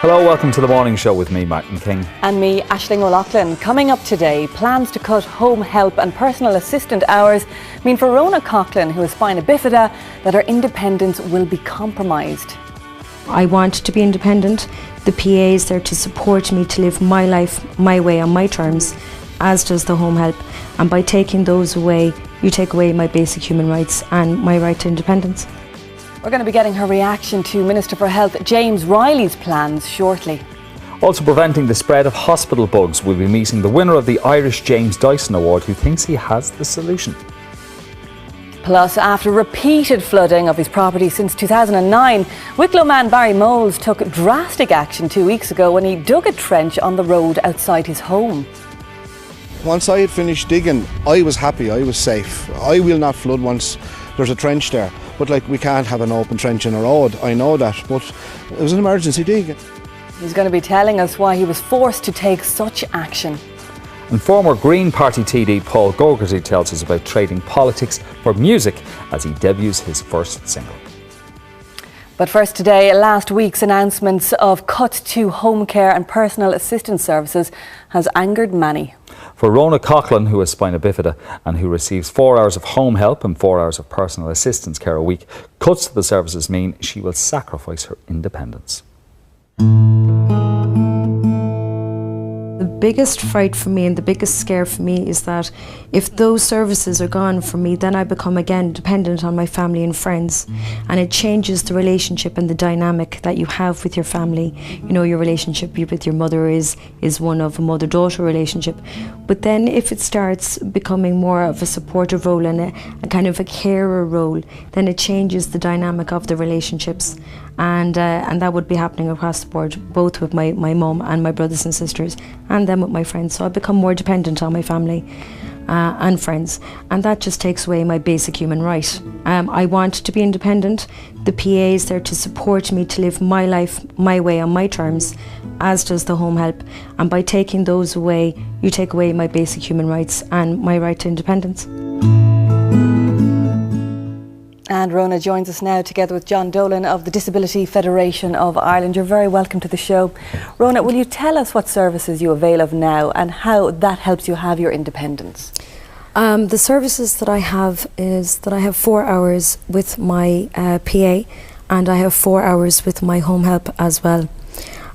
Hello, welcome to the morning show with me, Martin King. And me, Aisling O'Loughlin. Coming up today, plans to cut home help and personal assistant hours mean for Roeni Oakland, who has spina bifida, that her independence will be compromised. I want to be independent. The PA is there to support me to live my life, my way, on my terms, as does the home help. And by taking those away, you take away my basic human rights and my right to independence. We're going to be getting her reaction to Minister for Health James Riley's plans shortly. Also preventing the spread of hospital bugs, we'll be meeting the winner of the Irish James Dyson Award, who thinks he has the solution. Plus, after repeated flooding of his property since 2009, Wicklow man Barry Moles took drastic action 2 weeks ago when he dug a trench on the road outside his home. Once I had finished digging, I was happy, I was safe. I will not flood once there's a trench there. But we can't have an open trench in a road, I know that, but it was an emergency dig. He's going to be telling us why he was forced to take such action. And former Green Party TD Paul Gogarty tells us about trading politics for music as he debuts his first single. But first today, last week's announcements of cuts to home care and personal assistance services has angered many. For Roeni Oakland, who has spina bifida and who receives 4 hours of home help and 4 hours of personal assistance care a week, cuts to the services mean she will sacrifice her independence. The biggest fright for me and the biggest scare for me is that if those services are gone from me, then I become again dependent on my family and friends, and it changes the relationship and the dynamic that you have with your family. You know, your relationship with your mother is one of a mother-daughter relationship, but then if it starts becoming more of a supportive role and a kind of a carer role, then it changes the dynamic of the relationships. And that would be happening across the board, both with my mum and my brothers and sisters, and then with my friends. So I become more dependent on my family and friends, and that just takes away my basic human right. I want to be independent. The PA is there to support me to live my life, my way, on my terms, as does the home help. And by taking those away, you take away my basic human rights and my right to independence. And Rona joins us now together with John Dolan of the Disability Federation of Ireland. You're very welcome to the show. Rona, will you tell us what services you avail of now and how that helps you have your independence? The services that I have is that I have 4 hours with my PA, and I have 4 hours with my home help as well.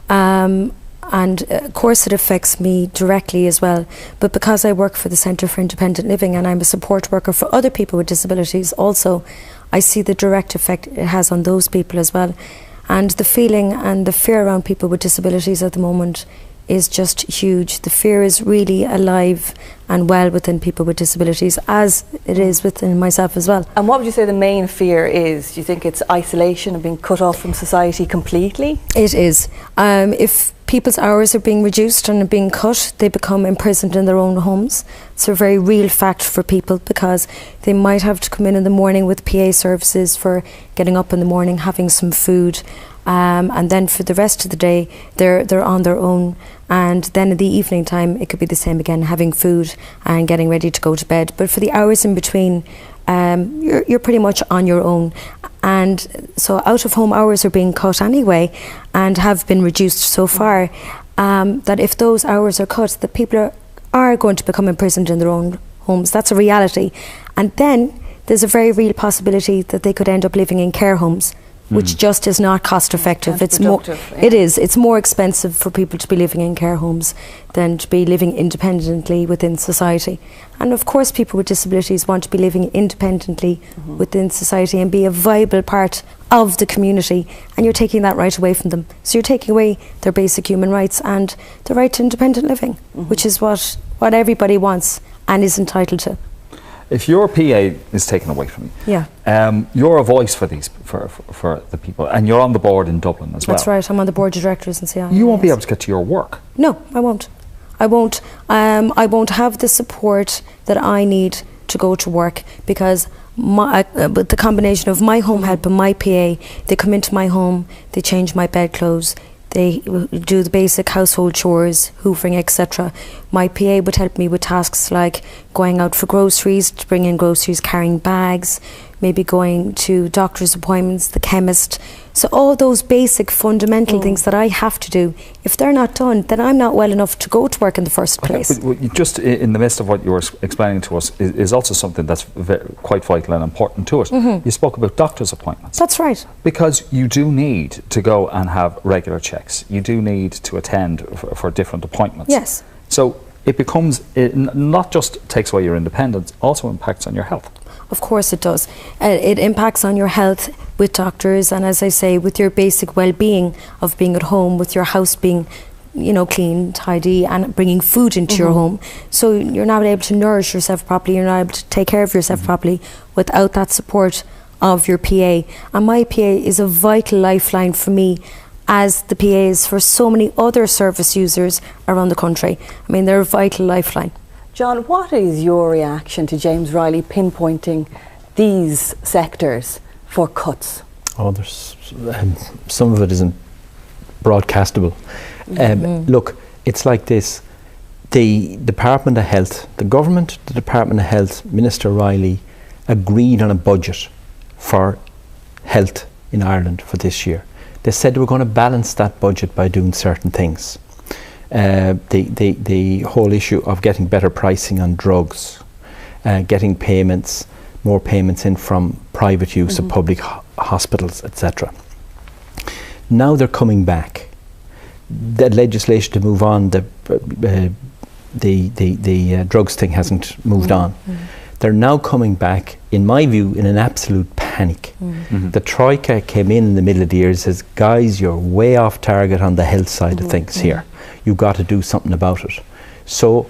And of course it affects me directly as well, but because I work for the Centre for Independent Living and I'm a support worker for other people with disabilities also, I see the direct effect it has on those people as well. And the feeling and the fear around people with disabilities at the moment is just huge. The fear is really alive and well within people with disabilities, as it is within myself as well. And what would you say the main fear is? Do you think it's isolation and being cut off from society completely? It is. If people's hours are being reduced and are being cut, they become imprisoned in their own homes. It's a very real fact for people, because they might have to come in the morning with PA services for getting up in the morning, having some food, and then for the rest of the day they're on their own, and then in the evening time it could be the same again, having food and getting ready to go to bed. But for the hours in between, you're pretty much on your own. And so out of home hours are being cut anyway and have been reduced so far, that if those hours are cut, that people are going to become imprisoned in their own homes. That's a reality. And then there's a very real possibility that they could end up living in care homes, which just is not cost effective. It's more, it is. It's more expensive for people to be living in care homes than to be living independently within society. And of course people with disabilities want to be living independently within society and be a viable part of the community, and you're taking that right away from them. So you're taking away their basic human rights and the right to independent living, which is what everybody wants and is entitled to. If your PA is taken away from you, you're a voice for these for the people, and you're on the board in Dublin as well. That's right. I'm on the board of directors in CI. You won't be able to get to your work. No, I won't. I won't have the support that I need to go to work, because with the combination of my home help and my PA, they come into my home, they change my bedclothes, they do the basic household chores, hoovering, etc. My PA would help me with tasks like going out for groceries, to bring in groceries, carrying bags, maybe going to doctor's appointments, the chemist. So all those basic fundamental things that I have to do, if they're not done, then I'm not well enough to go to work in the first place. But just in the midst of what you were explaining to us is also something that's quite vital and important to it. You spoke about doctor's appointments. That's right. Because you do need to go and have regular checks. You do need to attend for different appointments. Yes. So it becomes, it not just takes away your independence, also impacts on your health. Of course it does. It impacts on your health with doctors, and as I say, with your basic well-being of being at home, with your house being, you know, clean, tidy, and bringing food into your home. So you're not able to nourish yourself properly, you're not able to take care of yourself properly without that support of your PA. And my PA is a vital lifeline for me, as the PA is for so many other service users around the country. I mean, they're a vital lifeline. John, what is your reaction to James Riley pinpointing these sectors for cuts? Oh, there's some of it isn't broadcastable. Look, it's like this. The Department of Health, the government, the Department of Health, Minister Riley agreed on a budget for health in Ireland for this year. They said they were going to balance that budget by doing certain things. The whole issue of getting better pricing on drugs, getting payments, more payments in from private use of public hospitals, etc. Now they're coming back. The legislation to move on, the drugs thing hasn't moved on. They're now coming back, in my view, in an absolute panic. The Troika came in the middle of the year and says, guys, you're way off target on the health side of things here. You've got to do something about it. So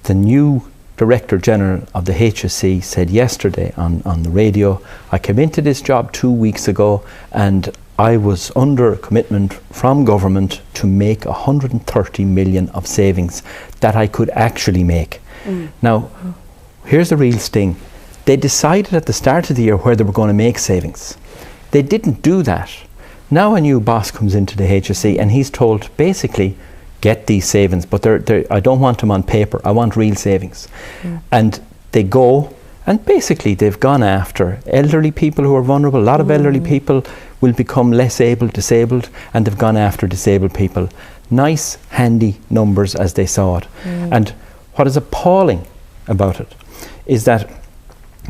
the new Director General of the HSE said yesterday on the radio, I came into this job 2 weeks ago and I was under a commitment from government to make 130 million of savings that I could actually make. Now, here's the real sting. They decided at the start of the year where they were going to make savings. They didn't do that. Now a new boss comes into the HSE and he's told, basically, get these savings, but I don't want them on paper, I want real savings. And they go, and basically they've gone after elderly people who are vulnerable. A lot of elderly people will become less disabled, and they've gone after disabled people. Nice, handy numbers as they saw it. And what is appalling about it is that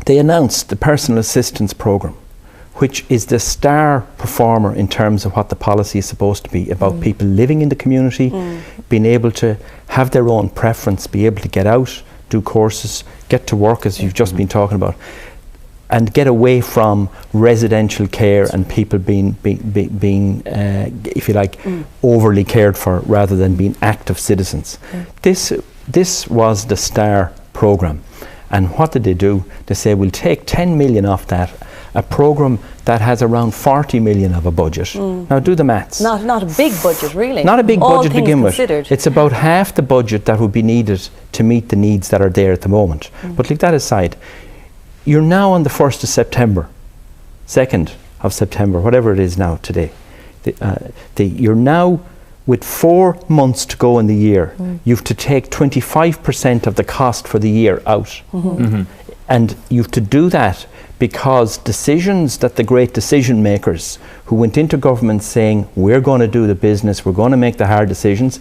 they announced the personal assistance programme, which is the star performer in terms of what the policy is supposed to be about people living in the community, being able to have their own preference, be able to get out, do courses, get to work, as you've just been talking about, and get away from residential care and people being if you like, overly cared for rather than being active citizens. This was the star programme. And what did they do? They say, we'll take 10 million off that, a programme that has around 40 million of a budget. Now do the maths. Not a big budget, really. Not a big budget to begin with. Considered. It's about half the budget that would be needed to meet the needs that are there at the moment. But leave that aside. You're now on the 1st of September, 2nd of September, whatever it is now today. You're now, with 4 months to go in the year, you've to take 25% of the cost for the year out. And you've to do that because decisions that the great decision makers who went into government saying, we're going to do the business, we're going to make the hard decisions,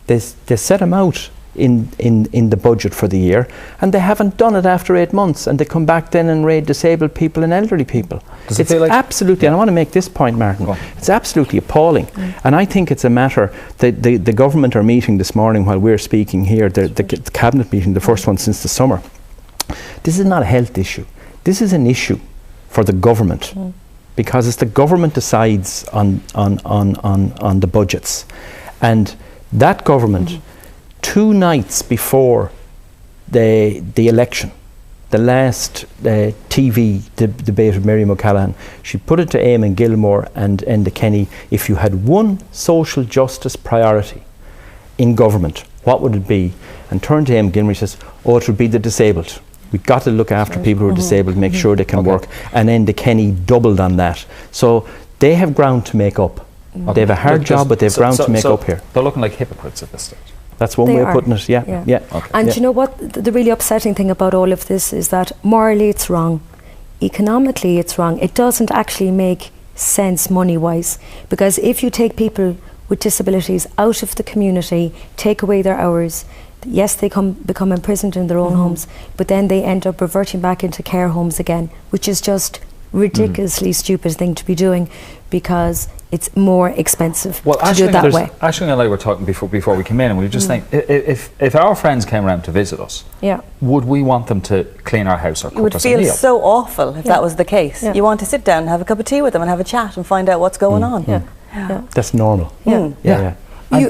they set them out in the budget for the year, and they haven't done it after 8 months, and they come back then and raid disabled people and elderly people. It's absolutely, and I want to make this point, Martin, it's absolutely appalling. And I think it's a matter that the government are meeting this morning while we're speaking here, the cabinet meeting, the first one since the summer. This is not a health issue. This is an issue for the government, because it's the government decides on the budgets. And that government, 2 nights before the election, the last TV debate with Miriam O'Callaghan, she put it to Eamon Gilmore and Enda Kenny, if you had one social justice priority in government, what would it be? And turned to Eamon Gilmore and says, oh, it would be the disabled. We've got to look after people who are disabled, make sure they can work. And Enda Kenny doubled on that. So they have ground to make up. They have a hard job, but they have ground to make up here. They're looking like hypocrites at this stage. That's one They way of are. putting it. Yeah, Yeah. yeah. Okay. And Yeah. you know what? The really upsetting thing about all of this is that morally it's wrong, economically it's wrong. It doesn't actually make sense money-wise, because if you take people with disabilities out of the community, take away their hours, yes, they become imprisoned in their own homes, but then they end up reverting back into care homes again, which is just ridiculously stupid thing to be doing, because it's more expensive to do it that way. Aisling and I were talking before we came in, and we were just saying, if our friends came around to visit us, Yeah. would we want them to clean our house or You would cook us a feel meal? so awful if that was the case. Yeah. You want to sit down and have a cup of tea with them and have a chat and find out what's going on. Yeah. Yeah. That's normal. Yeah. Yeah, yeah.